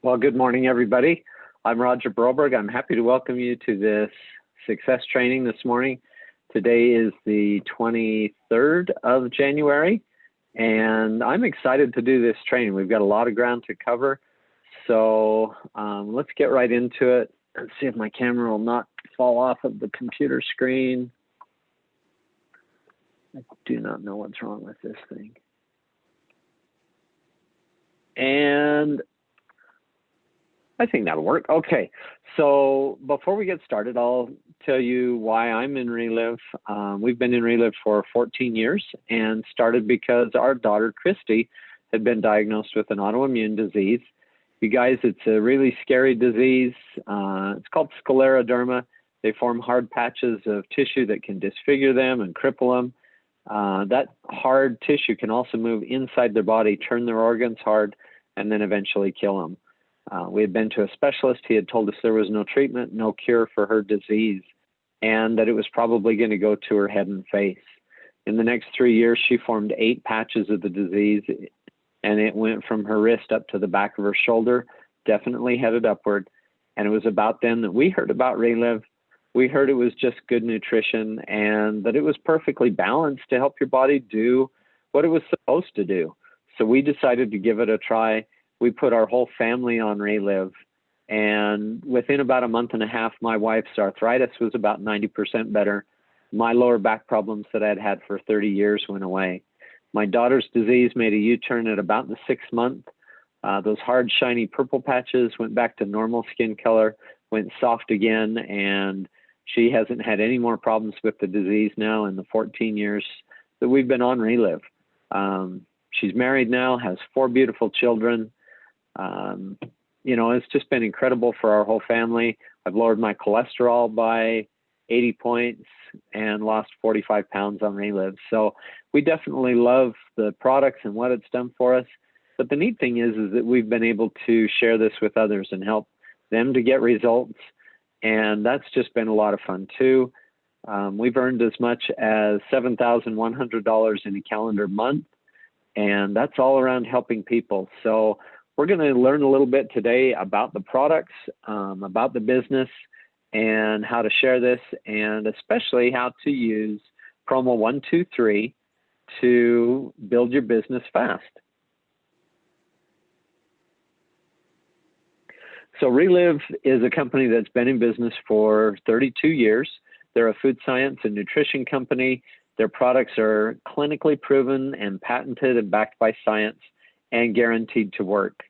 Well, good morning, everybody. I'm Roger Broberg. I'm happy to welcome you to this success training this morning. Today is the 23rd of January, and I'm excited to do this training. We've got a lot of ground to cover, so let's get right into it and see if my camera will not fall off of the computer screen. I do not know what's wrong with this thing. And I think that'll work. Okay, so before we get started, I'll tell you why I'm in Relive. We've been in Relive for 14 years and started because our daughter, Christy, had been diagnosed with an autoimmune disease. You guys, it's a really scary disease. It's called scleroderma. They form hard patches of tissue that can disfigure them and cripple them. That hard tissue can also move inside their body, turn their organs hard, and then eventually kill them. We had been to a specialist. He had told us there was no treatment, no cure for her disease, and that it was probably going to go to her head and face. In the next 3 years, she formed 8 patches of the disease, and it went from her wrist up to the back of her shoulder, definitely headed upward. And it was about then that we heard about Relive. We heard it was just good nutrition and that it was perfectly balanced to help your body do what it was supposed to do. So we decided to give it a try. We put our whole family on Relive, and within about a month and a half, my wife's arthritis was about 90% better. My lower back problems that I'd had for 30 years went away. My daughter's disease made a U-turn at about the 6th month. Those hard, shiny purple patches went back to normal skin color, went soft again, and she hasn't had any more problems with the disease now in the 14 years that we've been on Relive. She's married now, has 4 beautiful children. You know, it's just been incredible for our whole family. I've lowered my cholesterol by 80 points and lost 45 pounds on Relive. So we definitely love the products and what it's done for us. But the neat thing is that we've been able to share this with others and help them to get results. And that's just been a lot of fun too. We've earned as much as $7,100 in a calendar month, and that's all around helping people. So we're going to learn a little bit today about the products, about the business, and how to share this, and especially how to use promo 123 to build your business fast. So Relive is a company that's been in business for 32 years. They're a food science and nutrition company. Their products are clinically proven and patented and backed by science and guaranteed to work.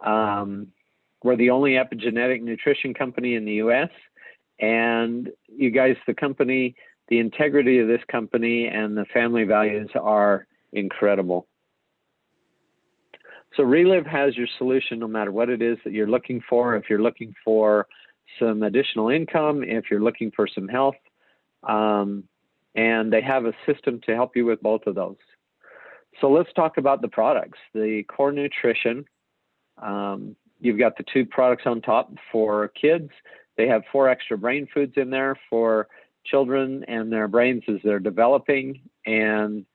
We're the only epigenetic nutrition company in the US, and you guys, the company, the integrity of this company and the family values are incredible. So Relive has your solution no matter what it is that you're looking for. If you're looking for some additional income, if you're looking for some health, and they have a system to help you with both of those. So let's talk about the products. The core nutrition, you've got the 2 products on top for kids. They have 4 extra brain foods in there for children and their brains as they're developing. And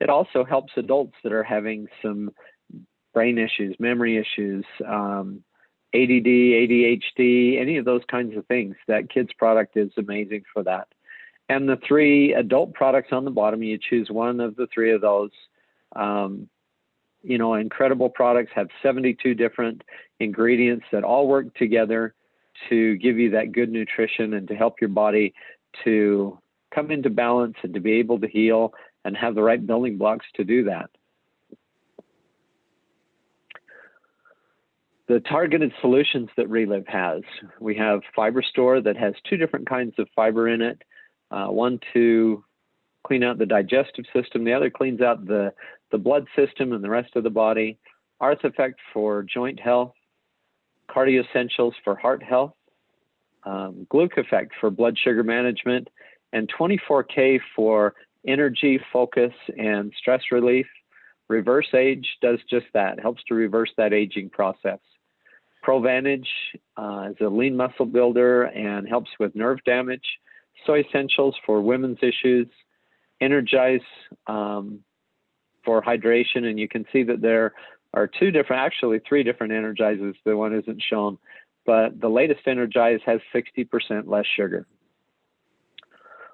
it also helps adults that are having some brain issues, memory issues, ADD, ADHD, any of those kinds of things. That kids product is amazing for that. And the 3 adult products on the bottom, you choose one of the 3 of those. You know, incredible products, have 72 different ingredients that all work together to give you that good nutrition and to help your body to come into balance and to be able to heal and have the right building blocks to do that. The targeted solutions that Relive has, we have Fiber Store that has 2 different kinds of fiber in it. One to clean out the digestive system, the other cleans out the blood system and the rest of the body. Arth Effect for joint health, Cardio Essentials for heart health, Gluc Effect for blood sugar management, and 24K for energy, focus, and stress relief. Reverse Age does just that, helps to reverse that aging process. ProVantage is a lean muscle builder and helps with nerve damage. Soy Essentials for women's issues. Energize for hydration, and you can see that there or two different, actually three different Energizes. The one isn't shown, but the latest Energize has 60% less sugar.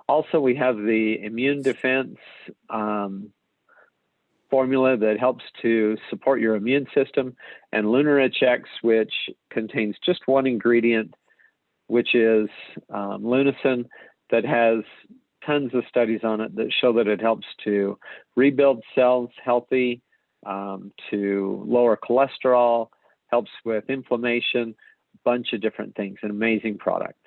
Also, we have the immune defense formula that helps to support your immune system, and Lunarich X, which contains just one ingredient, which is lunasin, that has tons of studies on it that show that it helps to rebuild cells healthy, to lower cholesterol, helps with inflammation, a bunch of different things. An amazing product.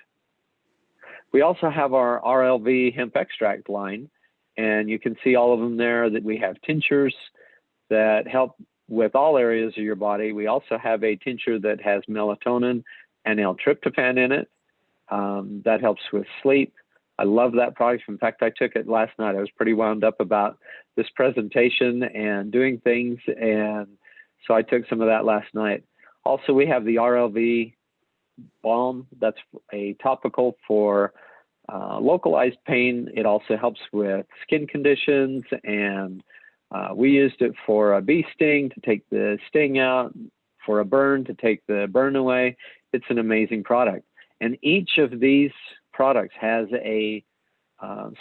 We also have our RLV hemp extract line, and you can see all of them there, that we have tinctures that help with all areas of your body. We also have a tincture that has melatonin and L-tryptophan in it. That helps with sleep. I love that product. In fact, I took it last night. I was pretty wound up about this presentation and doing things, and so I took some of that last night. Also, we have the RLV balm. That's a topical for localized pain. It also helps with skin conditions, and we used it for a bee sting to take the sting out, for a burn to take the burn away. It's an amazing product. And each of these products has a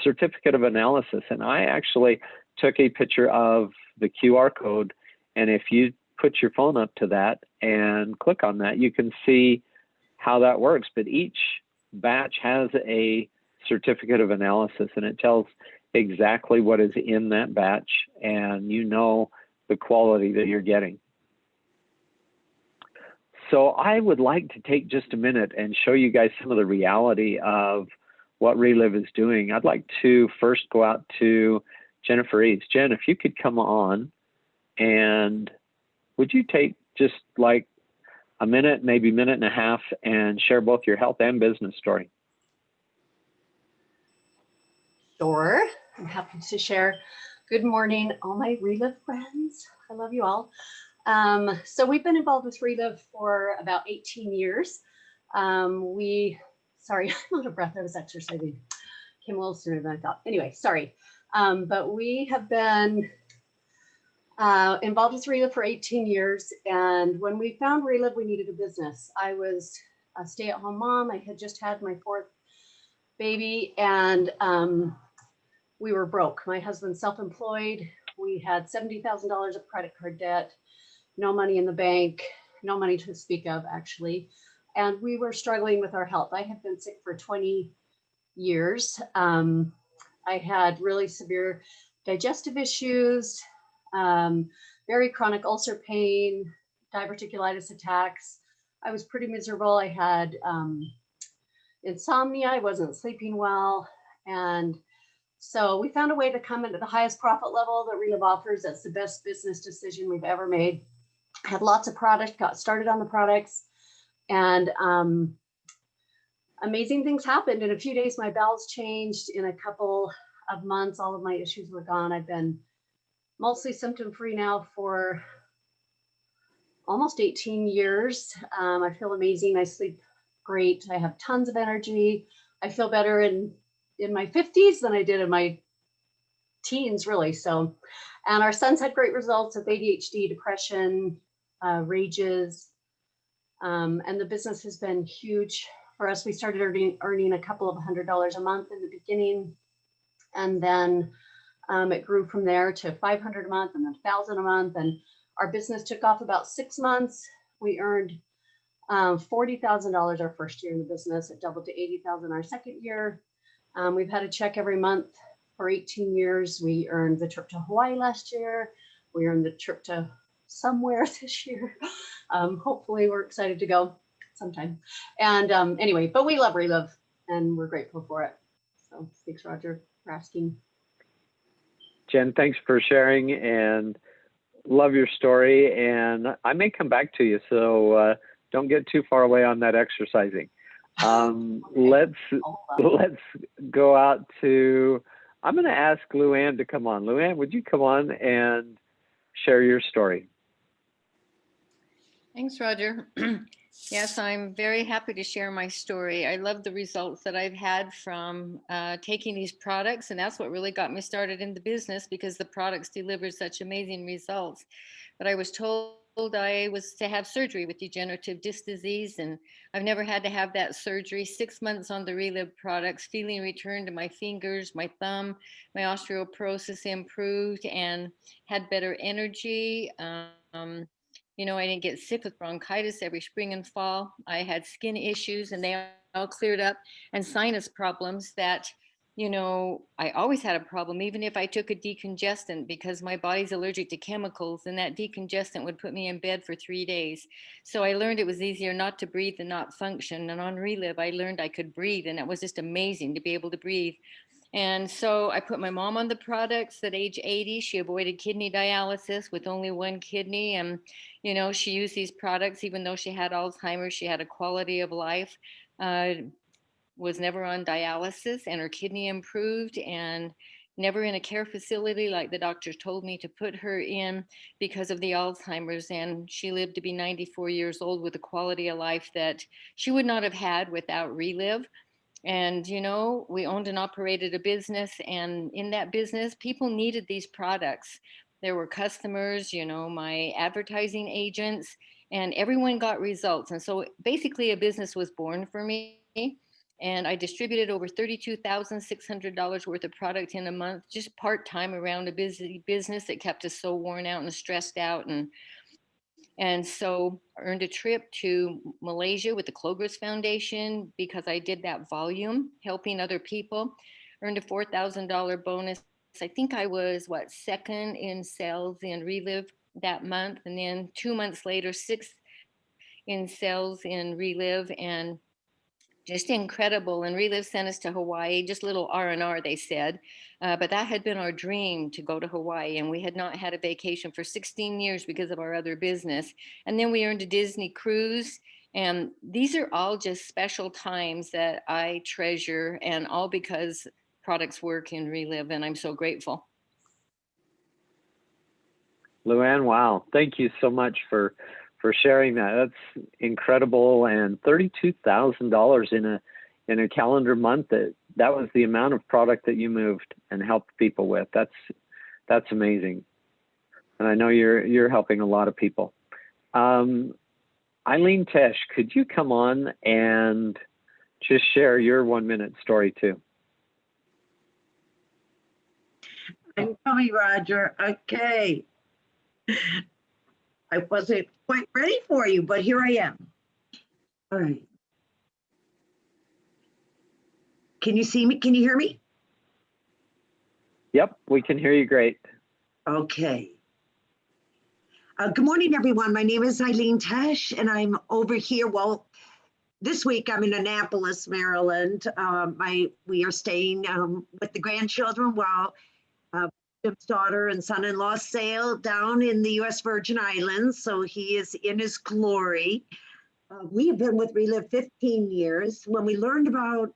certificate of analysis. And I actually took a picture of the QR code. And if you put your phone up to that and click on that, you can see how that works. But each batch has a certificate of analysis, and it tells exactly what is in that batch, and you know the quality that you're getting. So I would like to take just a minute and show you guys some of the reality of what Relive is doing. I'd like to first go out to Jennifer Eads. Jen, if you could come on, and would you take just like a minute, maybe minute and a half, and share both your health and business story? Sure, I'm happy to share. Good morning, all my Relive friends. I love you all. So we've been involved with Relive for about 18 years. Sorry, I'm out of breath. I was exercising. Came a little sooner than I thought. Anyway, sorry. But we have been involved with Relive for 18 years. And when we found Relive, we needed a business. I was a stay-at-home mom. I had just had my fourth baby, and we were broke. My husband's self-employed. We had $70,000 of credit card debt, no money in the bank, no money to speak of, actually. And we were struggling with our health. I had been sick for 20 years. I had really severe digestive issues, very chronic ulcer pain, diverticulitis attacks. I was pretty miserable. I had insomnia. I wasn't sleeping well. And so we found a way to come into the highest profit level that Relive offers. That's the best business decision we've ever made. Had lots of products, got started on the products, and amazing things happened. In a few days, my bowels changed. In a couple of months, all of my issues were gone. I've been mostly symptom-free now for almost 18 years. I feel amazing. I sleep great. I have tons of energy. I feel better in my 50s than I did in my teens, really. So, and our sons had great results with ADHD, depression, rages, and the business has been huge for us. We started earning a couple of $100 a month in the beginning, and then it grew from there to $500 a month, and then $1,000 a month, and our business took off about 6 months. We earned $40,000 our first year in the business. It doubled to $80,000 our second year. We've had a check every month for 18 years. We earned the trip to Hawaii last year. We earned the trip to somewhere this year. Hopefully we're excited to go sometime. And anyway, but we love Relive and we're grateful for it. So thanks, Roger, for asking. Jen, thanks for sharing, and love your story. And I may come back to you, so don't get too far away on that exercising. Let's go out to, I'm going to ask Luann to come on. Luann, would you come on and share your story? Thanks, Roger. Yes, I'm very happy to share my story. I love the results that I've had from taking these products, and that's what really got me started in the business, because the products delivered such amazing results. But I was told I was to have surgery with degenerative disc disease, and I've never had to have that surgery. 6 months on the Relive products, feeling returned to my fingers, my thumb, my osteoporosis improved, and had better energy. I didn't get sick with bronchitis every spring and fall. I had skin issues, and they all cleared up, and sinus problems that I always had a problem, even if I took a decongestant, because my body's allergic to chemicals, and that decongestant would put me in bed for 3 days. So I learned it was easier not to breathe than not function. And on Relive, I learned I could breathe, and it was just amazing to be able to breathe. And so I put my mom on the products at age 80. She avoided kidney dialysis with only one kidney. And, she used these products, even though she had Alzheimer's, she had a quality of life. Was never on dialysis, and her kidney improved, and never in a care facility like the doctors told me to put her in because of the Alzheimer's. And she lived to be 94 years old with a quality of life that she would not have had without Relive. And, we owned and operated a business, and in that business, people needed these products. There were customers, my advertising agents, and everyone got results. And so basically, a business was born for me. And I distributed over $32,600 worth of product in a month, just part time around a busy business that kept us so worn out and stressed out. And so I earned a trip to Malaysia with the Clovis Foundation because I did that volume, helping other people. Earned a $4,000 bonus. I think I was second in sales in Relive that month, and then 2 months later, sixth in sales in Relive, and just incredible. And Relive sent us to Hawaii, just little R&R, they said. But that had been our dream, to go to Hawaii. And we had not had a vacation for 16 years because of our other business. And then we earned a Disney cruise. And these are all just special times that I treasure, and all because products work in Relive. And I'm so grateful. Luann, wow. Thank you so much for sharing that. That's incredible. And $32,000 in a calendar month, that was the amount of product that you moved and helped people with. That's amazing. And I know you're helping a lot of people. Eileen Tesh, could you come on and just share your 1-minute story too? I'm coming, Roger. Okay. I wasn't quite ready for you, but here I am. All right. Can you see me? Can you hear me? Yep, we can hear you great. Okay. Good morning, everyone. My name is Eileen Tesh, and I'm over here. Well, this week I'm in Annapolis, Maryland. We are staying with the grandchildren while Jim's daughter and son-in-law sail down in the U.S. Virgin Islands, so he is in his glory. We have been with Relive 15 years. When we learned about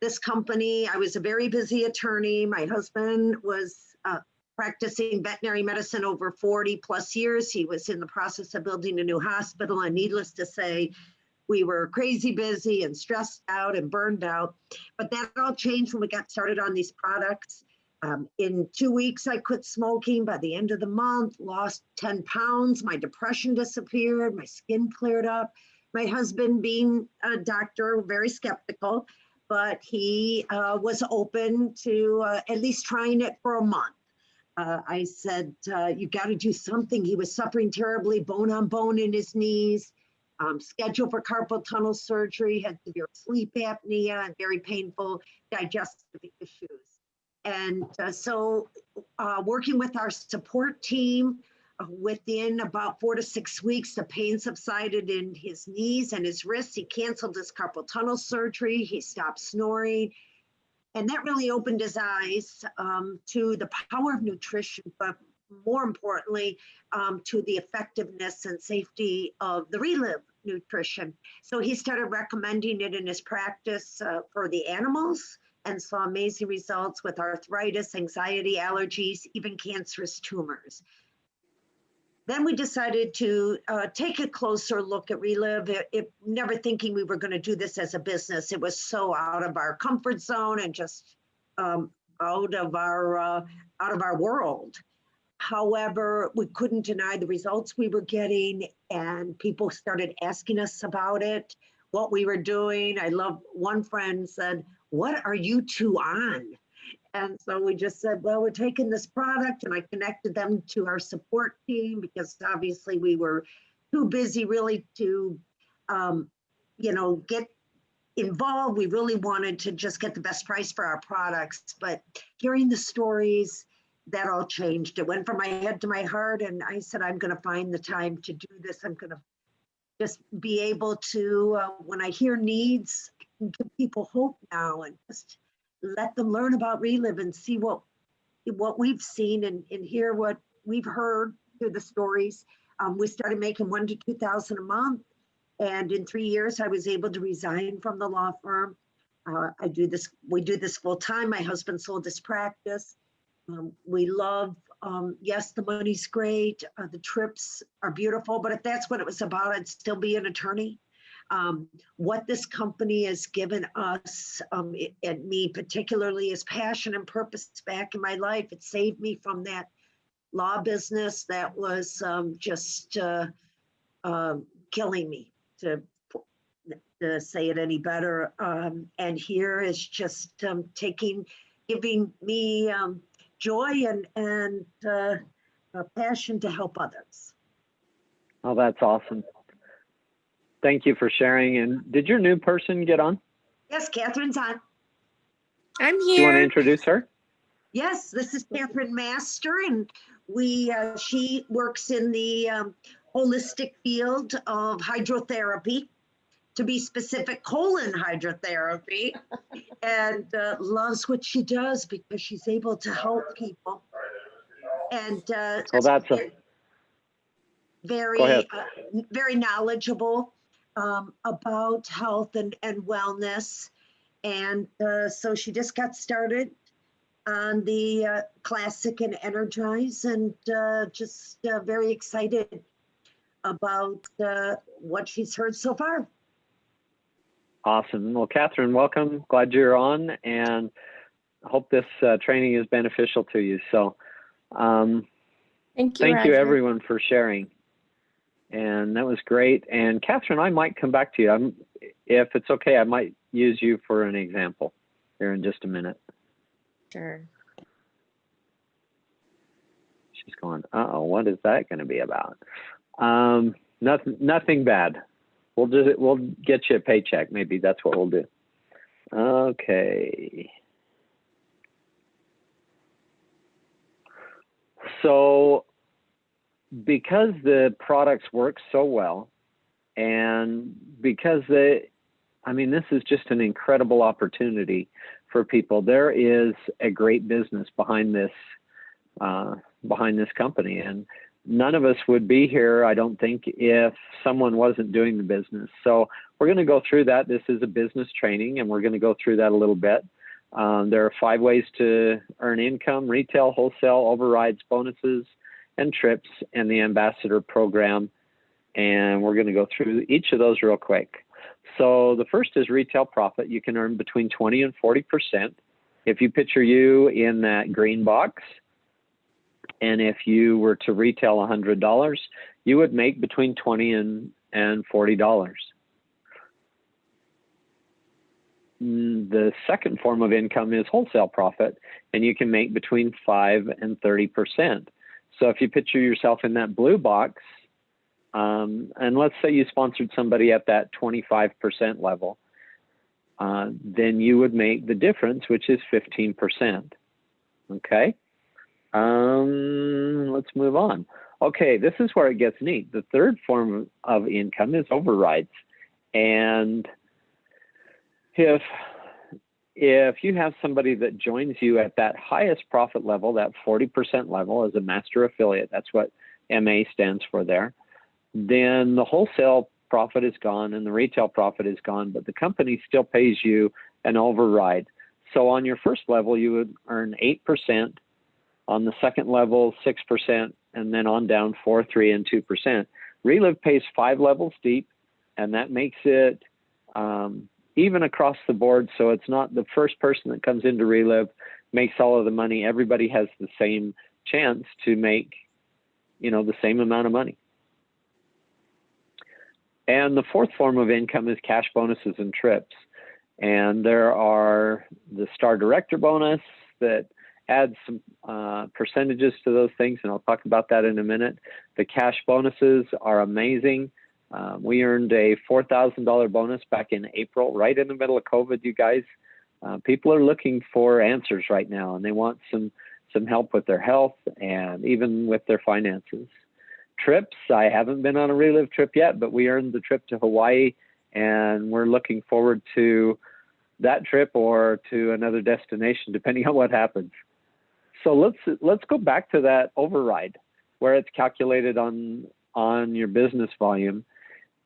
this company, I was a very busy attorney. My husband was practicing veterinary medicine over 40 plus years. He was in the process of building a new hospital, and needless to say, we were crazy busy and stressed out and burned out. But that all changed when we got started on these products. In 2 weeks, I quit smoking. By the end of the month, lost 10 pounds. My depression disappeared. My skin cleared up. My husband, being a doctor, very skeptical, but he was open to at least trying it for a month. I said, you got to do something. He was suffering terribly, bone on bone in his knees, scheduled for carpal tunnel surgery, had severe sleep apnea and very painful digestive issues. And so working with our support team, within about 4 to 6 weeks, the pain subsided in his knees and his wrists. He canceled his carpal tunnel surgery. He stopped snoring. And that really opened his eyes to the power of nutrition, but more importantly, to the effectiveness and safety of the Relive nutrition. So he started recommending it in his practice for the animals, and saw amazing results with arthritis, anxiety, allergies, even cancerous tumors. Then we decided to take a closer look at Relive, never thinking we were going to do this as a business. It was so out of our comfort zone and just out of our world. However, we couldn't deny the results we were getting, and people started asking us about it, what we were doing. I love one friend said, "What are you two on?" And so we just said, well, we're taking this product, and I connected them to our support team because obviously we were too busy really to, get involved. We really wanted to just get the best price for our products, but hearing the stories, that all changed. It went from my head to my heart, and I said, I'm going to find the time to do this. I'm going to just be able to, when I hear needs, I can give people hope now and just let them learn about Relive and see what we've seen and hear what we've heard through the stories. We started making 1,000 to 2,000 a month. And in 3 years, I was able to resign from the law firm. We do this full time. My husband sold his practice. We love, yes, the money's great. The trips are beautiful, but if that's what it was about, I'd still be an attorney. What this company has given us, and me particularly, is passion and purpose back in my life. It saved me from that law business that was just killing me, to say it any better. And here is just giving me joy and a passion to help others. Oh, that's awesome. Thank you for sharing. And did your new person get on? Yes, Catherine's on. I'm Do you want to here. introduce her? Yes, this is Catherine Master, and she works in the holistic field of hydrotherapy, to be specific, colon hydrotherapy, and loves what she does because she's able to help people. And Well, that's very knowledgeable about health and wellness. And so she just got started on the Classic and Energize, and just very excited about what she's heard so far. awesome. Well, Catherine, welcome. Glad you're on, and I hope this training is beneficial to you. So Thank you, thank you, Roger. everyone, for sharing. And that was great. And Catherine, I might come back to you. If it's okay, I might use you for an example here in just a minute. Sure. She's going, uh-oh, what is that going to be about? Nothing bad. We'll get you a paycheck. Maybe that's what we'll do. Okay. So because the products work so well, and because this is just an incredible opportunity for people. There is a great business behind this company, and none of us would be here, I don't think, if someone wasn't doing the business. So we're going to go through that. This is a business training, and we're going to go through that a little bit. There are 5 ways to earn income: retail, wholesale, overrides, bonuses, and trips, and the ambassador program. And we're going to go through each of those real quick. So the first is retail profit. You can earn between 20 and 40%. If you picture you in that green box, and if you were to retail $100, you would make between $20 and $40. The second form of income is wholesale profit, and you can make between 5 and 30%. So if you picture yourself in that blue box, and let's say you sponsored somebody at that 25% level, then you would make the difference, which is 15%. Okay. Let's move on. Okay, this is where it gets neat. The third form of income is overrides. And if you have somebody that joins you at that highest profit level, that 40% level as a master affiliate, that's what MA stands for there, then the wholesale profit is gone and the retail profit is gone, but the company still pays you an override. So on your first level, you would earn 8%. On the second level, 6%, and then on down 4%, 3%, and 2%. Relive pays 5 levels deep, and that makes it even across the board. So it's not the first person that comes into Relive makes all of the money. Everybody has the same chance to make, the same amount of money. And the fourth form of income is cash bonuses and trips. And there are the Star Director bonus that adds some percentages to those things, and I'll talk about that in a minute. The cash bonuses are amazing. We earned a $4,000 bonus back in April, right in the middle of COVID, you guys. People are looking for answers right now, and they want some help with their health and even with their finances. Trips, I haven't been on a Relive trip yet, but we earned the trip to Hawaii, and we're looking forward to that trip or to another destination, depending on what happens. So let's go back to that override where it's calculated on your business volume.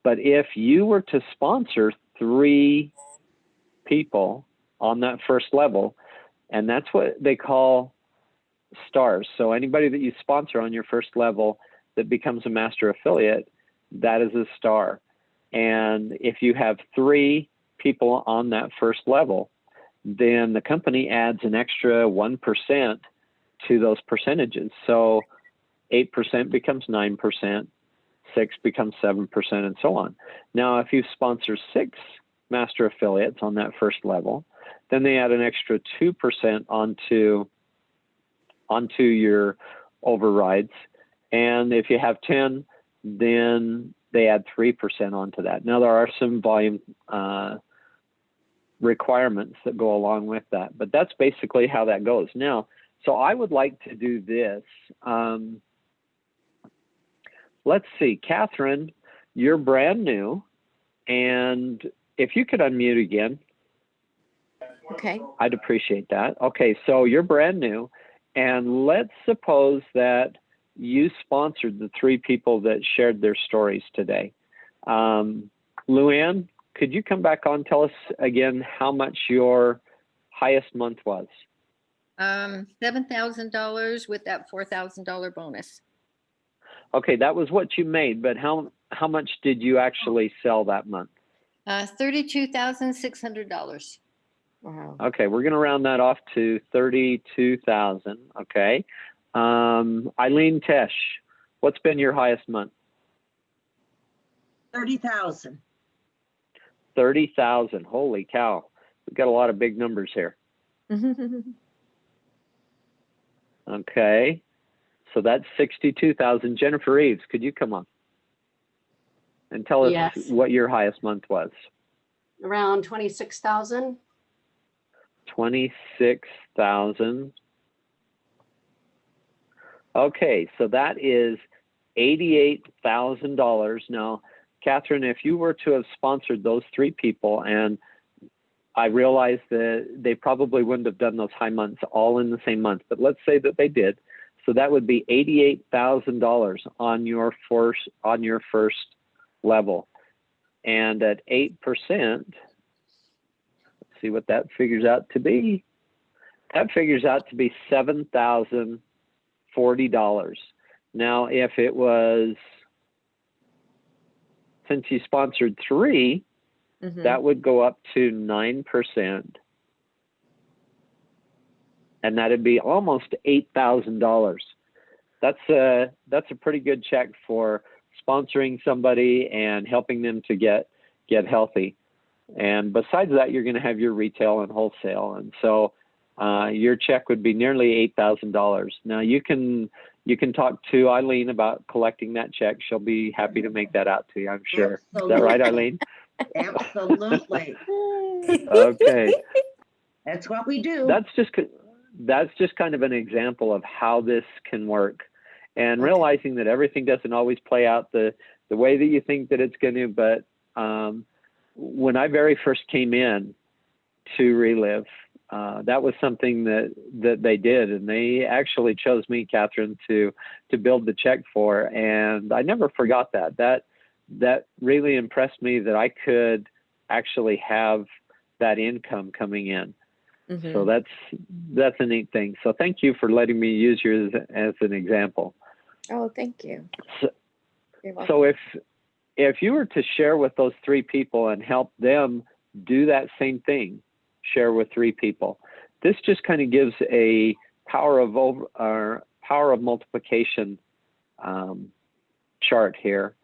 But if you were to sponsor 3 people on that first level, and that's what they call stars. So anybody that you sponsor on your first level that becomes a master affiliate, that is a star. And if you have 3 people on that first level, then the company adds an extra 1% to those percentages. So 8% becomes 9%, 6 becomes 7%, and so on. Now, if you sponsor 6 master affiliates on that first level, then they add an extra 2% onto your overrides. And if you have 10, then they add 3% onto that. Now, there are some volume requirements that go along with that, but that's basically how that goes. Now, so I would like to do this. Let's see, Catherine, you're brand new, and if you could unmute again. Okay. I'd appreciate that. Okay, so you're brand new, and let's suppose that you sponsored the 3 people that shared their stories today. Luann, could you come back on, tell us again how much your highest month was? $7,000 with that $4,000 bonus. Okay, that was what you made, but how much did you actually sell that month? $32,600. Wow. Okay, we're going to round that off to 32,000. Okay. Eileen Tesh, what's been your highest month? 30,000. 30,000. Holy cow. We've got a lot of big numbers here. Okay. So that's 62,000. Jennifer Reeves, could you come on and tell us Yes. what your highest month was? Around 26,000. 26,000. Okay, so that is $88,000. Now, Catherine, if you were to have sponsored those 3 people, and I realize that they probably wouldn't have done those high months all in the same month, but let's say that they did. So that would be $88,000 on your first level. And at 8%, let's see what that figures out to be. That figures out to be $7,040. Now, if it was, since you sponsored 3, that would go up to 9%. And that'd be almost $8,000. That's a pretty good check for sponsoring somebody and helping them to get healthy. And besides that, you're going to have your retail and wholesale. And so your check would be nearly $8,000. Now you can talk to Eileen about collecting that check. She'll be happy to make that out to you, I'm sure. Absolutely. Is that right, Eileen? Absolutely. Okay. That's what we do. That's just kind of an example of how this can work, and realizing that everything doesn't always play out the way that you think that it's going to. But when I very first came in to Relive, that was something that they did, and they actually chose me, Catherine, to build the check for, and I never forgot that. That really impressed me that I could actually have that income coming in. So that's a neat thing. So thank you for letting me use yours as an example. Oh, thank you. So if you were to share with those 3 people and help them do that same thing, share with 3 people, this just kind of gives a power power of multiplication chart here.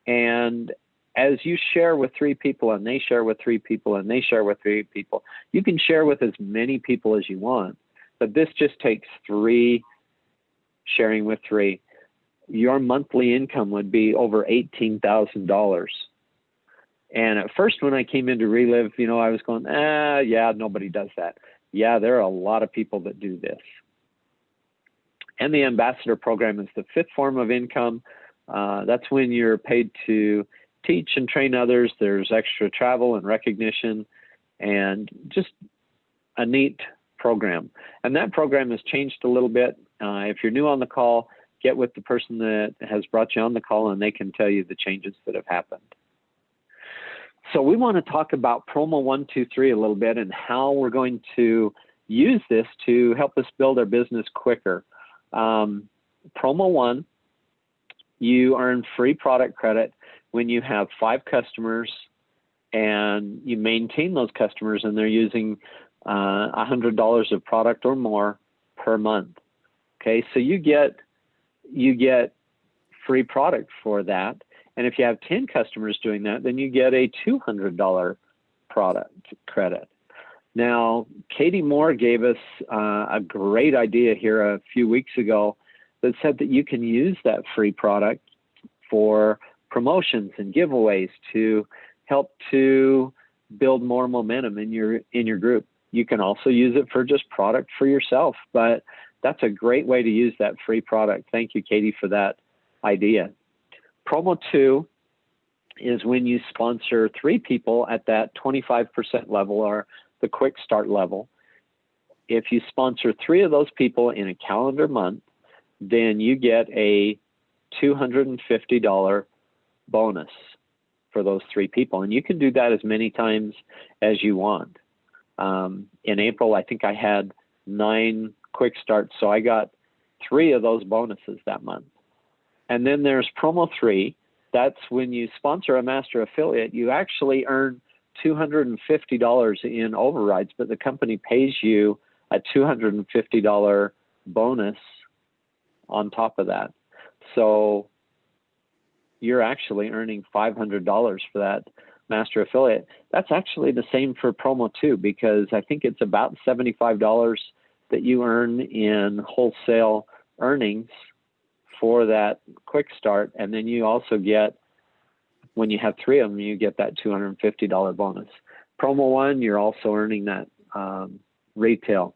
And as you share with 3 people and they share with 3 people and they share with 3 people, you can share with as many people as you want. But this just takes 3 sharing with 3. Your monthly income would be over $18,000. And at first, when I came into Relive, you know, I was going, yeah, nobody does that. Yeah, there are a lot of people that do this. And the ambassador program is the 5th form of income. That's when you're paid to teach and train others. There's extra travel and recognition and just a neat program. And that program has changed a little bit. If you're new on the call, get with the person that has brought you on the call and they can tell you the changes that have happened. So we want to talk about promo 1, 2, 3 a little bit and how we're going to use this to help us build our business quicker. Promo 1, you earn free product credit when you have 5 customers and you maintain those customers and they're using $100 of product or more per month. Okay, so you get free product for that. And if you have 10 customers doing that, then you get a $200 product credit. Now, Katie Moore gave us a great idea here a few weeks ago that said that you can use that free product for promotions and giveaways to help to build more momentum in your group. You can also use it for just product for yourself, but that's a great way to use that free product. Thank you, Katie, for that idea. Promo 2 is when you sponsor 3 people at that 25% level or the quick start level. If you sponsor 3 of those people in a calendar month, then you get a $250 bonus for those 3 people. And you can do that as many times as you want. In April, I think I had 9 quick starts, so I got 3 of those bonuses that month. And then there's promo 3. That's when you sponsor a master affiliate, you actually earn $250 in overrides, but the company pays you a $250 bonus on top of that. So you're actually earning $500 for that master affiliate. That's actually the same for promo 2, because I think it's about $75 that you earn in wholesale earnings for that quick start. And then you also get, when you have 3 of them, you get that $250 bonus. Promo 1, you're also earning that retail.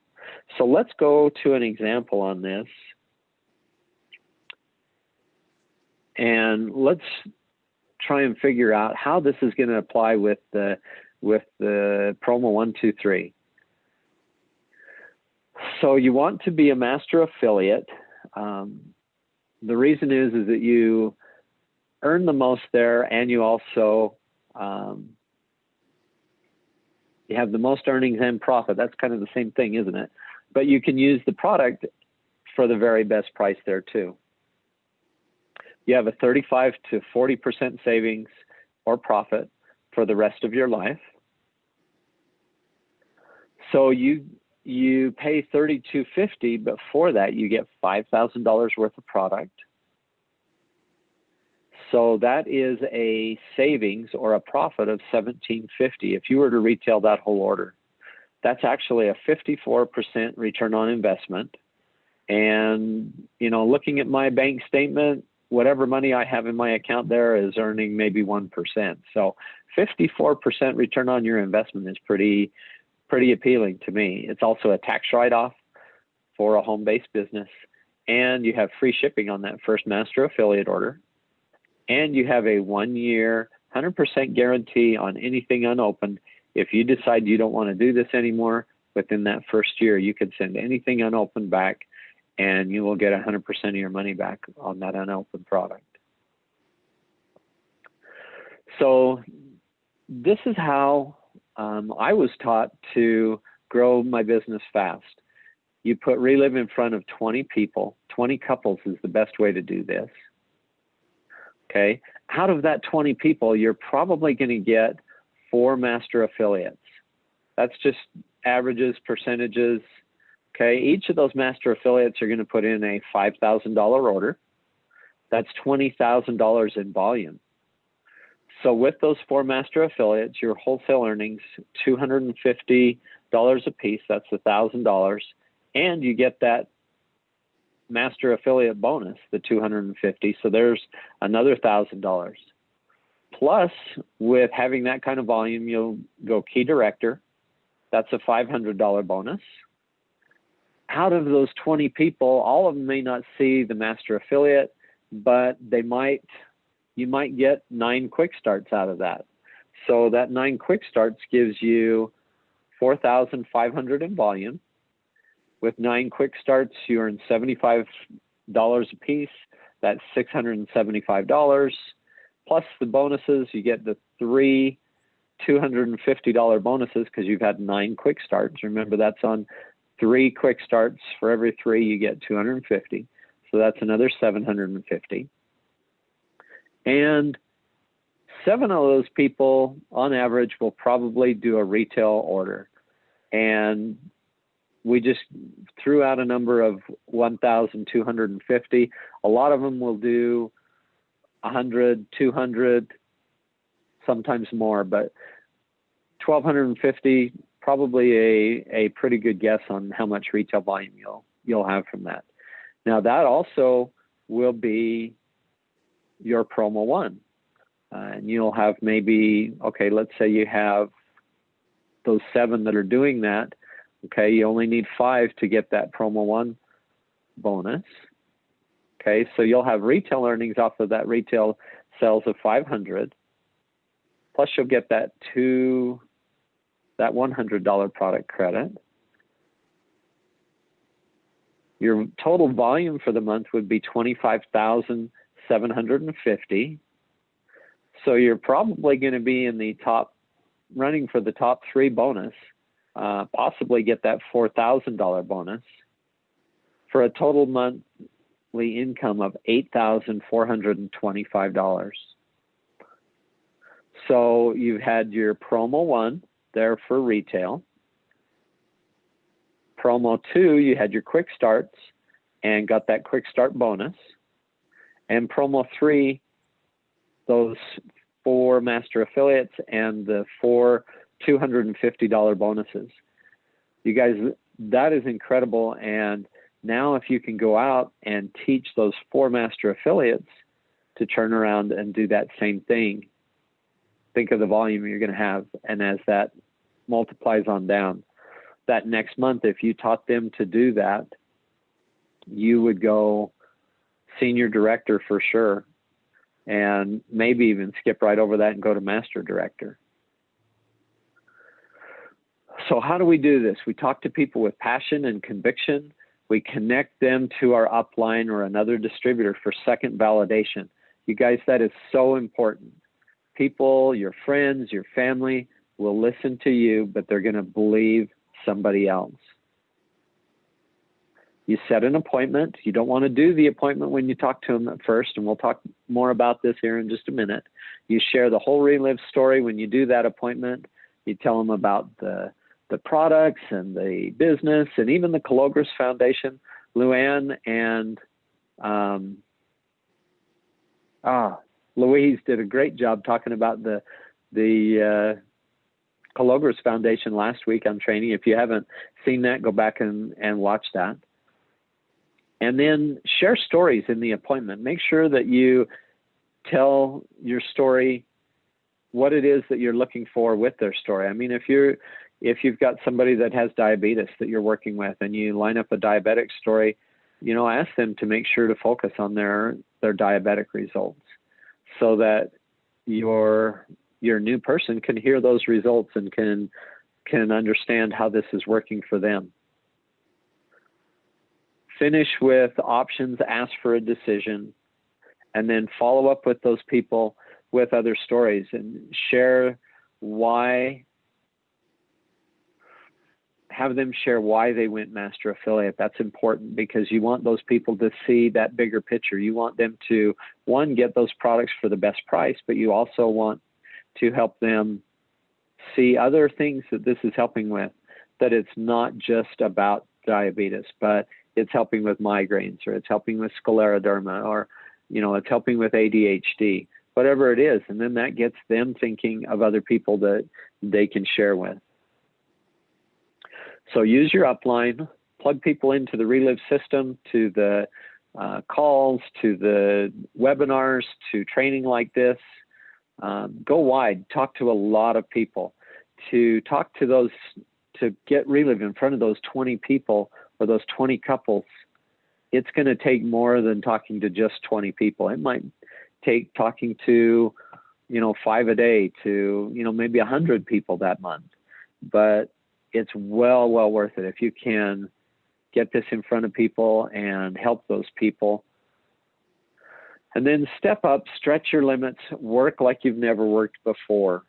So let's go to an example on this. And let's try and figure out how this is going to apply with the promo 1, 2, 3. So you want to be a master affiliate. The reason is that you earn the most there, and you also you have the most earnings and profit. That's kind of the same thing, isn't it? But you can use the product for the very best price there too. You have a 35 to 40% savings or profit for the rest of your life. So you pay $32.50, but for that you get $5,000 worth of product. So that is a savings or a profit of $17.50 if you were to retail that whole order. That's actually a 54% return on investment. And, you know, looking at my bank statement, whatever money I have in my account there is earning maybe 1%. So 54% return on your investment is pretty appealing to me. It's also a tax write-off for a home-based business. And you have free shipping on that first master affiliate order. And you have a 1-year, 100% guarantee on anything unopened. If you decide you don't want to do this anymore, within that first year, you could send anything unopened back and you will get 100% of your money back on that unopened product. So this is how I was taught to grow my business fast. You put Relive in front of 20 people. 20 couples is the best way to do this. Okay, out of that 20 people, you're probably going to get 4 master affiliates. That's just averages, percentages, Okay, each of those master affiliates are going to put in a $5,000 order. That's $20,000 in volume. So with those 4 master affiliates, your wholesale earnings, $250 a piece, that's $1,000, and you get that master affiliate bonus, the $250, so there's another $1,000. Plus, with having that kind of volume, you'll go key director, that's a $500 bonus. Out of those 20 people, all of them may not see the master affiliate, but you might get 9 quick starts out of that. So that 9 quick starts gives you $4,500 in volume. With 9 quick starts, you earn $75 a piece. That's $675. Plus the bonuses, you get the 3 $250 bonuses because you've had 9 quick starts. Remember, that's on 3 quick starts. For every 3, you get 250. So that's another 750. And 7 of those people, on average, will probably do a retail order. And we just threw out a number of 1,250. A lot of them will do 100, 200, sometimes more, but 1,250, probably a pretty good guess on how much retail volume you'll have from that. Now that also will be your promo 1. And you'll have maybe, okay, let's say you have those 7 that are doing that. Okay, you only need 5 to get that promo 1 bonus. Okay, so you'll have retail earnings off of that retail sales of 500. Plus you'll get that $100 product credit. Your total volume for the month would be 25,750. So you're probably going to be in the top, running for the top 3 bonus, possibly get that $4,000 bonus for a total monthly income of $8,425. So you've had your promo 1 there for retail. Promo 2, you had your quick starts and got that quick start bonus. And promo 3, those 4 master affiliates and the 4 $250 bonuses. You guys, that is incredible. And now if you can go out and teach those 4 master affiliates to turn around and do that same thing, think of the volume you're going to have. And as that multiplies on down, that next month, if you taught them to do that, you would go senior director for sure, and maybe even skip right over that and go to master director. So how do we do this? We talk to people with passion and conviction. We connect them to our upline or another distributor for second validation. You guys, that is so important. People, your friends, your family will listen to you, but they're going to believe somebody else. You set an appointment. You don't want to do the appointment when you talk to them at first, and we'll talk more about this here in just a minute. You share the whole Relive story when you do that appointment. You tell them about the products and the business and even the Calogris Foundation. Luann and Louise did a great job talking about the Calogris Foundation last week on training. If you haven't seen that, go back and watch that. And then share stories in the appointment. Make sure that you tell your story, what it is that you're looking for with their story. I mean, if you've got somebody that has diabetes that you're working with and you line up a diabetic story, ask them to make sure to focus on their diabetic results so that your new person can hear those results and can understand how this is working for them. Finish with options, ask for a decision, and then follow up with those people with other stories and share why, have them share why they went master affiliate. That's important because you want those people to see that bigger picture. You want them to, one, get those products for the best price, but you also want to help them see other things that this is helping with, that it's not just about diabetes, but it's helping with migraines, or it's helping with scleroderma, or, it's helping with ADHD, whatever it is. And then that gets them thinking of other people that they can share with. So use your upline, plug people into the Relive system, to the calls, to the webinars, to training like this. Go wide, talk to a lot of people, to talk to those, to get Relive in front of those 20 people or those 20 couples. It's going to take more than talking to just 20 people. It might take talking to, 5 a day to, maybe 100 people that month. But it's well worth it if you can get this in front of people and help those people. And then step up, stretch your limits, work like you've never worked before.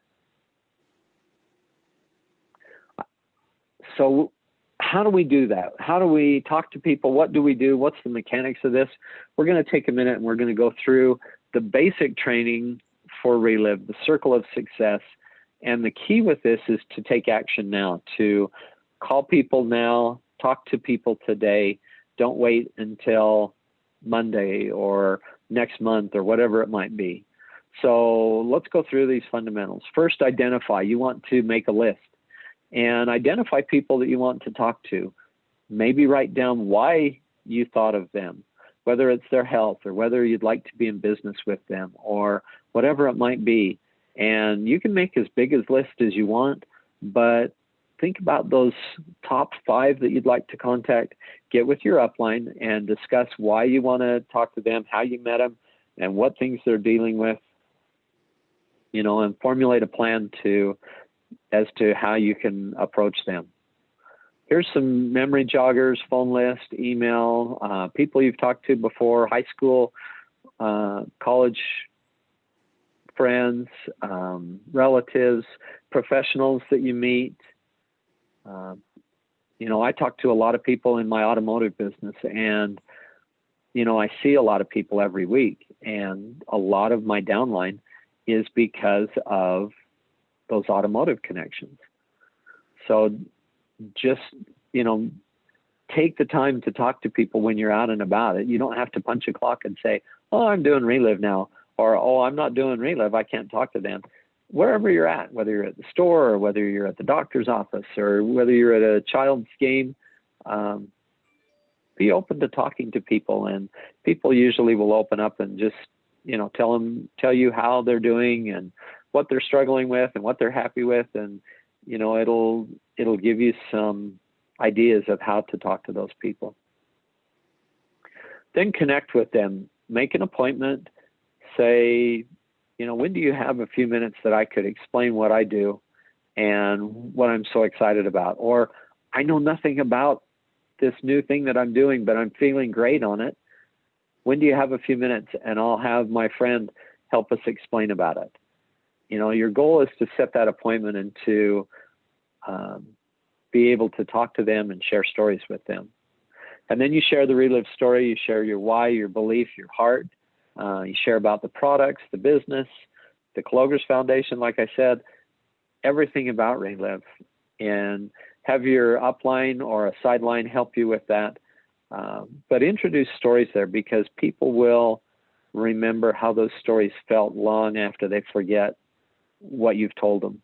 So how do we do that? How do we talk to people? What do we do? What's the mechanics of this? We're going to take a minute and we're going to go through the basic training for Relive, the circle of success. And the key with this is to take action now, to call people now, talk to people today. Don't wait until Monday or next month or whatever it might be. So let's go through these fundamentals. First, identify. You want to make a list and identify people that you want to talk to. Maybe write down why you thought of them, whether it's their health or whether you'd like to be in business with them or whatever it might be. And you can make as big a list as you want, but think about those top 5 that you'd like to contact. Get with your upline and discuss why you want to talk to them, how you met them, and what things they're dealing with, and formulate a plan as to how you can approach them. Here's some memory joggers: phone list, email, people you've talked to before, high school, college friends, relatives, professionals that you meet. I talk to a lot of people in my automotive business, and, I see a lot of people every week, and a lot of my downline is because of those automotive connections. So just, take the time to talk to people when you're out and about it. You don't have to punch a clock and say, oh, I'm doing Relive now, or, oh, I'm not doing Relive, I can't talk to them. Wherever you're at, whether you're at the store or whether you're at the doctor's office or whether you're at a child's game, be open to talking to people, and people usually will open up and just, tell you how they're doing and what they're struggling with and what they're happy with. And, it'll give you some ideas of how to talk to those people. Then connect with them, make an appointment, say, when do you have a few minutes that I could explain what I do and what I'm so excited about? Or I know nothing about this new thing that I'm doing, but I'm feeling great on it. When do you have a few minutes and I'll have my friend help us explain about it? Your goal is to set that appointment and to be able to talk to them and share stories with them. And then you share the Relive story. You share your why, your belief, your heart. You share about the products, the business, the Clogers Foundation, like I said, everything about Relive, and have your upline or a sideline help you with that. But introduce stories there, because people will remember how those stories felt long after they forget what you've told them.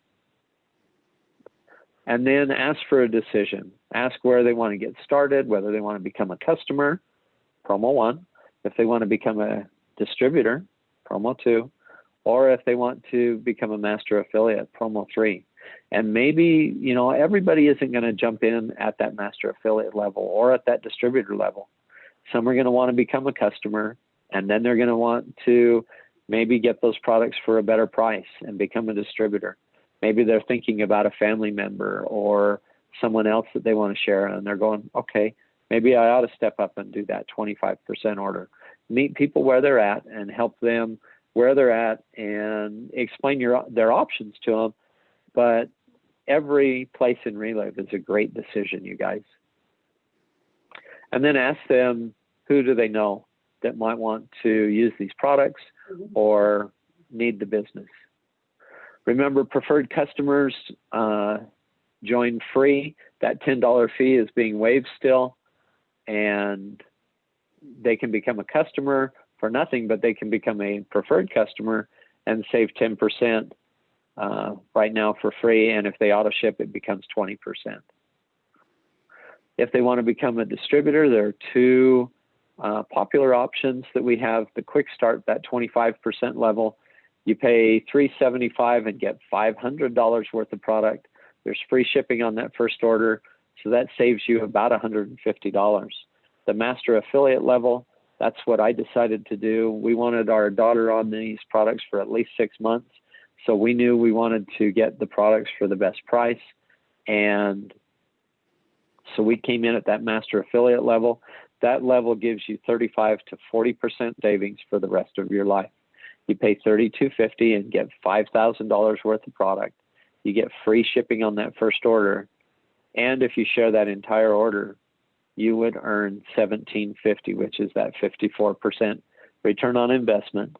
And then ask for a decision. Ask where they want to get started, whether they want to become a customer, promo 1, if they want to become a distributor, promo 2, or if they want to become a master affiliate, promo 3. And maybe, everybody isn't going to jump in at that master affiliate level or at that distributor level. Some are going to want to become a customer, and then they're going to want to maybe get those products for a better price and become a distributor. Maybe they're thinking about a family member or someone else that they want to share, and they're going, okay, maybe I ought to step up and do that 25% order. Meet people where they're at and help them where they're at and explain their options to them. But every place in Relive is a great decision, you guys. And then ask them, who do they know that might want to use these products or need the business? Remember, preferred customers join free. that $10 fee is being waived still, and they can become a customer for nothing, but they can become a preferred customer and save 10% right now for free. And if they auto ship, it becomes 20%. If they want to become a distributor, there are two popular options that we have. The quick start, that 25% level, you pay $375 and get $500 worth of product. There's free shipping on that first order, so that saves you about $150. The master affiliate level, that's what I decided to do. We wanted our daughter on these products for at least 6 months, so we knew we wanted to get the products for the best price, and so we came in at that master affiliate level. That level gives you 35 to 40% savings for the rest of your life. You pay $32.50 and get $5,000 worth of product. You get free shipping on that first order. And if you share that entire order, you would earn $17.50, which is that 54% return on investment.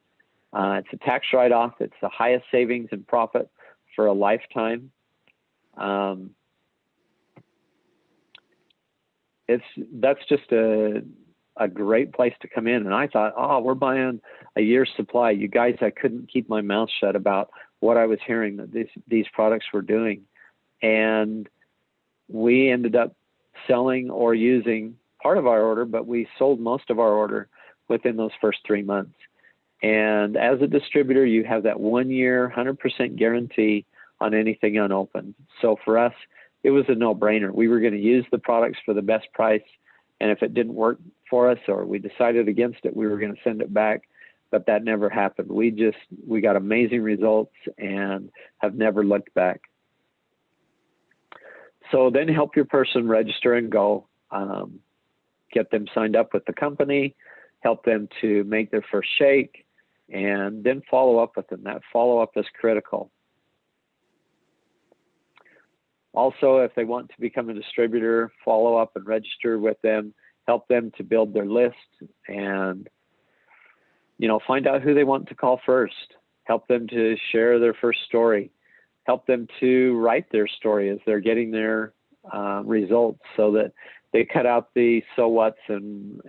It's a tax write-off. It's the highest savings and profit for a lifetime. That's just a great place to come in. And I thought, oh, we're buying a year's supply. You guys, I couldn't keep my mouth shut about what I was hearing that these products were doing. And we ended up selling or using part of our order, but we sold most of our order within those first 3 months. And as a distributor, you have that 1 year, 100% guarantee on anything unopened. So for us, it was a no-brainer. We were going to use the products for the best price. And if it didn't work for us or we decided against it, we were going to send it back. But that never happened. We got amazing results and have never looked back. So then help your person register and go. Get them signed up with the company, help them to make their first shake, and then follow up with them. That follow-up is critical. Also, if they want to become a distributor, follow up and register with them, help them to build their list, and find out who they want to call first. Help them to share their first story. Help them to write their story as they're getting their results, so that they cut out the so whats and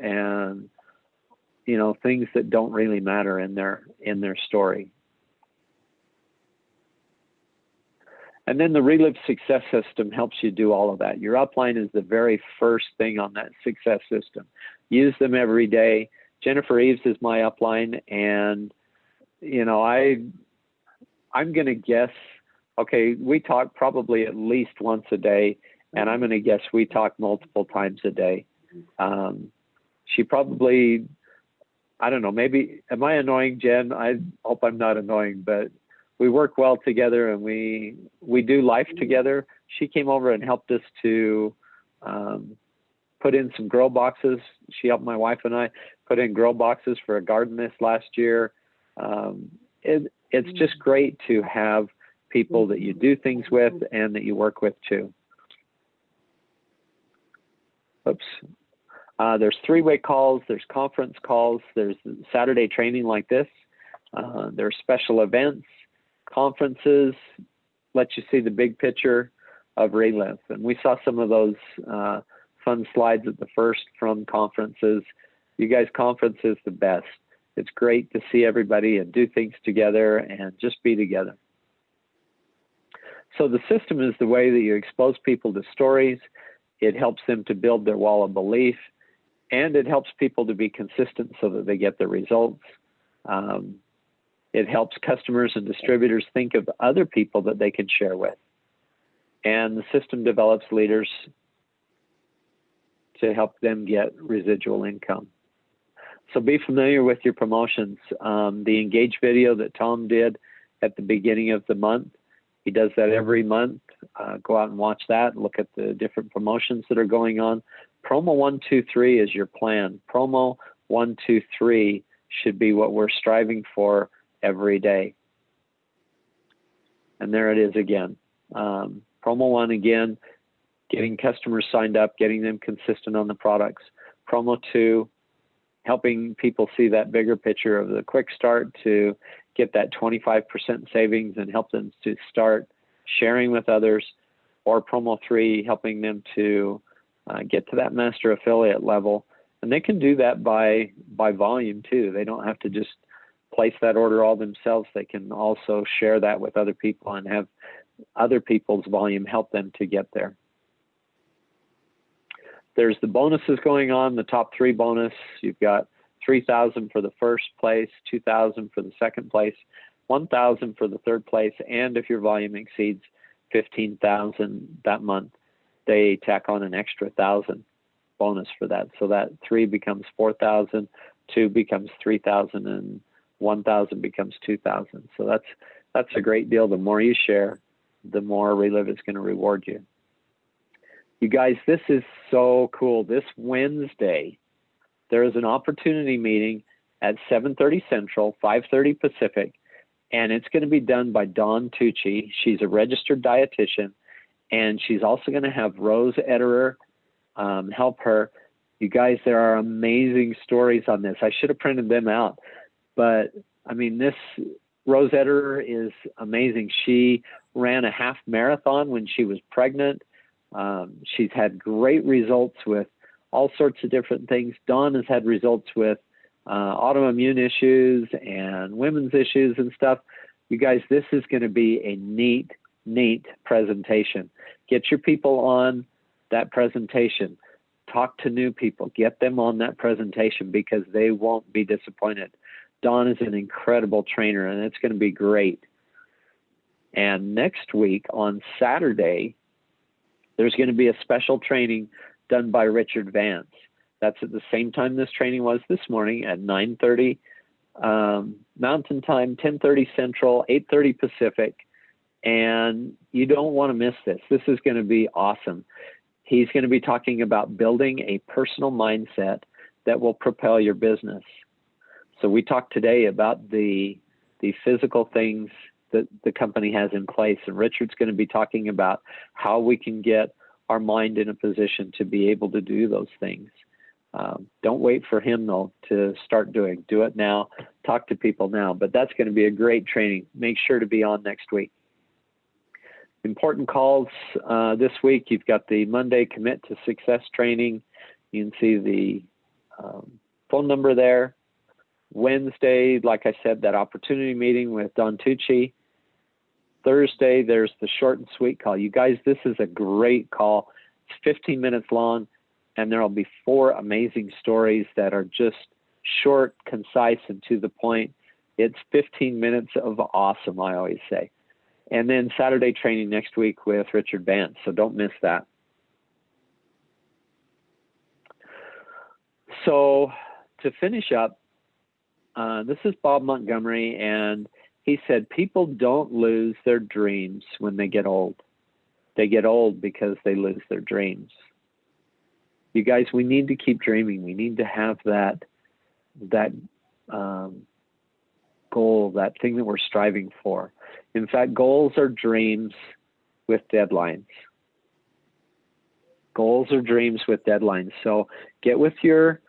things that don't really matter in their story. And then the Relive Success System helps you do all of that. Your upline is the very first thing on that success system. Use them every day. Jennifer Eves is my upline, and I'm going to guess, okay, we talk probably at least once a day, and I'm going to guess we talk multiple times a day. She probably, I don't know, maybe, am I annoying, Jen? I hope I'm not annoying, but we work well together, and we do life together. She came over and helped us to put in some grow boxes. She helped my wife and I put in grow boxes for a garden this last year. It's just great to have people that you do things with and that you work with too. Oops. There's three-way calls, there's conference calls, there's Saturday training like this. There's special events, conferences, let you see the big picture of Relive. And we saw some of those fun slides at the first from conferences. You guys, conference is the best. It's great to see everybody and do things together and just be together. So the system is the way that you expose people to stories. It helps them to build their wall of belief, and it helps people to be consistent so that they get the results. It helps customers and distributors think of other people that they can share with. And the system develops leaders to help them get residual income. So be familiar with your promotions. The Engage video that Tom did at the beginning of the month, he does that every month. Go out and watch that. Look at the different promotions that are going on. Promo 1, 2, 3 is your plan. Promo 1, 2, 3 should be what we're striving for every day. And there it is again. Promo 1 again, getting customers signed up, getting them consistent on the products. Promo 2, helping people see that bigger picture of the quick start to get that 25% savings and help them to start sharing with others. or promo 3, helping them to get to that master affiliate level. And they can do that by volume too. They don't have to just place that order all themselves. They can also share that with other people and have other people's volume help them to get there. There's the bonuses going on, the top 3 bonus. You've got $3,000 for the first place, $2,000 for the second place, $1,000 for the third place, and if your volume exceeds $15,000 that month, they tack on an extra $1,000 bonus for that. So that 3 becomes $4,000, 2 becomes $3,000, and 1,000 becomes 2,000. So that's a great deal. The more you share, the more Relive is going to reward you. You guys, this is so cool. This Wednesday, there is an opportunity meeting at 7:30 Central, 5:30 Pacific, and it's going to be done by Dawn Tucci. She's a registered dietitian, and she's also going to have Rose Ederer help her. You guys, there are amazing stories on this. I should have printed them out, but I mean, this Rose Ederer is amazing. She ran a half marathon when she was pregnant. She's had great results with all sorts of different things. Dawn has had results with autoimmune issues and women's issues and stuff. You guys, this is going to be a neat presentation. Get your people on that presentation. Talk to new people. Get them on that presentation because they won't be disappointed. Dawn is an incredible trainer, and it's going to be great. And next week on Saturday, there's going to be a special training done by Richard Vance. That's at the same time this training was this morning at 9:30 Mountain Time, 10:30 Central, 8:30 Pacific. And you don't want to miss this. This is going to be awesome. He's going to be talking about building a personal mindset that will propel your business. So we talked today about the physical things that the company has in place. And Richard's going to be talking about how we can get our mind in a position to be able to do those things. Don't wait for him, though, to start doing. Do it now. Talk to people now. But that's going to be a great training. Make sure to be on next week. Important calls this week. You've got the Monday Commit to Success training. You can see the phone number there. Wednesday, like I said, that opportunity meeting with Don Tucci. Thursday, there's the short and sweet call. You guys, this is a great call. It's 15 minutes long, and there will be 4 amazing stories that are just short, concise, and to the point. It's 15 minutes of awesome, I always say. And then Saturday training next week with Richard Vance, so don't miss that. So to finish up, this is Bob Montgomery, and he said, people don't lose their dreams when they get old. They get old because they lose their dreams. You guys, we need to keep dreaming. We need to have that goal, that thing that we're striving for. In fact, goals are dreams with deadlines. Goals are dreams with deadlines. So get with your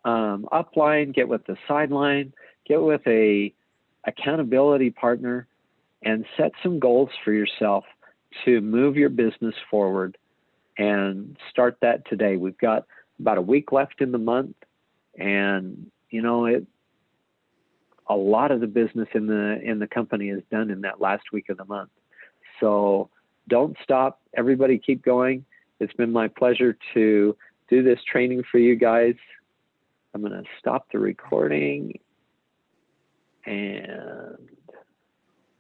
upline, get with the sideline, get with a accountability partner, and set some goals for yourself to move your business forward, and start that today. We've got about a week left in the month, and you know, a lot of the business in the company is done in that last week of the month. So don't stop. Everybody keep going. It's been my pleasure to do this training for you guys. I'm going to stop the recording and